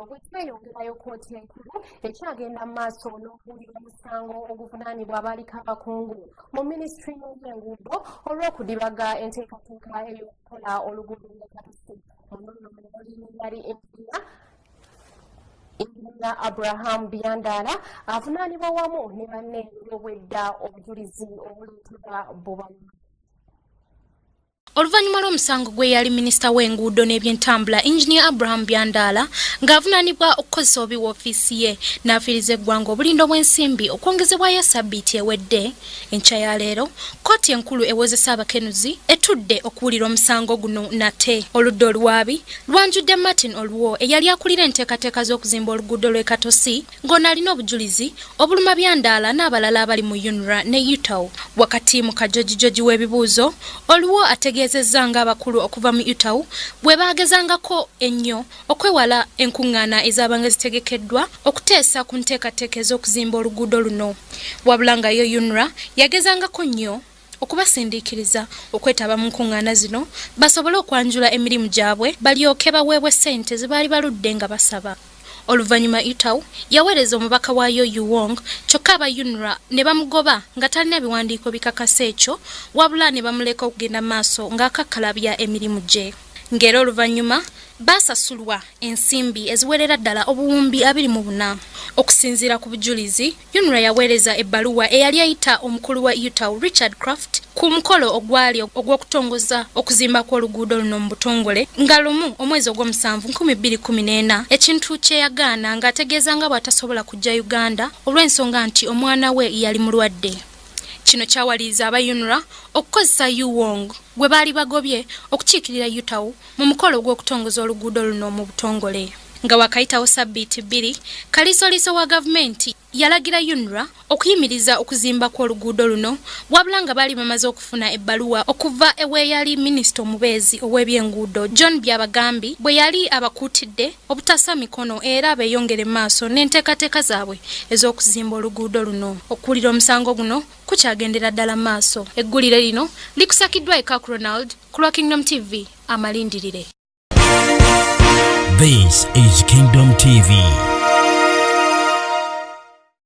Wetweyongerayo kkooti enkulu ekyagenda mu maaso n'okuwulira omusango oguvunaanibwa abaaliko abakungu mu minisitule y'enguudo olw'okudibaga enteekateeka ey'okukola oluguudo lwa Katusi. Munono Mulolini yali Engineer Abraham Byandala avunaanibwa wamu ne banne olw'obwedda obujulizi obuleetebwa Bobanyuma. Oluvannyuma lw'omusango gwe yali minisita w'enguudo n'ebyentambula Engineer Abraham Byandala ng'avunaanibwa okukozesa obubi w'ofiisi ye n'afiiriza eggwanga obulindo bw'ensimbi okwongezebwayo sabbiiti ewedde. Enkya ya leero kkooti enkulu ewozesa abakenuzi etudde okuwulira omusango guno nate. Oludda oluwaabi lwanjudde Martin Oluwo eyali akulira enteekateeka z'okuzimba oluguudo lw'e Katosi ng'ono alina obujulizi obuluma Byandala n'abalala abali mu UNRA ne UTAU. Wakati mu kajojijoji w'ebibuuzo Oluwo ategeezezza abakulu okuva mu UTAU bwe baagezangako ennyo okwewala enkuŋŋaana ezaabanga zitegekeddwa okuteesa ku nteekateeka ez'okuzimba oluguudo luno. Wabula nga yo UNRA yagezangako nnyo okubasindiikiriza okwetaba mu nkuŋŋaana zino basobole okwanjula emirimu gyabwe balyoke baweebwe ssente ze baali baludde nga basaba. Oluvannyuma UTAU yaweereza omubaka waayo Yuwong kyokka aba UNRA ne bamugoba nga talina biwandiiko bikakasa ekyo wabula ne bamuleka okugenda maaso ng'akakkalabya emirimu gye. Ng'era oluvannyuma baasasulwa ensimbi eziwerera ddala obuwumbi 24. Okusinziira ku bujulizi, UNRA yaweereza ebbaluwa eyali ayita omukulu wa UTAU Richard Craft ku mukolo ogwali ogw'okutongoza okuzimba kw'oluguudo luno mu butongole nga lumu omwezi ogw'omusanvu 2014 ekintu kye yagaana ng'ategeeza nga bw'atasobola kujja Uganda olw'ensonga nti omwana we yali mulwadde. Kino kyawaliza aba UNRA okukozesa Yuwong gwe baali bagobye okukiikirira UTAU mu mukolo gw'okutongoza oluguudo luno mu butongole. Nga wakayitawo sabbiiti 2, kalisoliso wa gavumenti yalagira UNRA okuyimiriza okuzimba kw'oluguudo luno wabula nga baali bamaze okufuna ebbaluwa okuva eweeyali minisita omubeezi ow'ebyenguudo John Byabagambi bwe yali abakuutidde obutassa mikono era beeyongere maaso n'enteekateeka zaabwe ez'okuzimba oluguudo luno. Okuwulira omusango guno kukyagendera ddala maaso. Eggulire lino likusakiddwa Ekak Ronald ku lwa Kingdom TV amalindirire. This is Kingdom TV.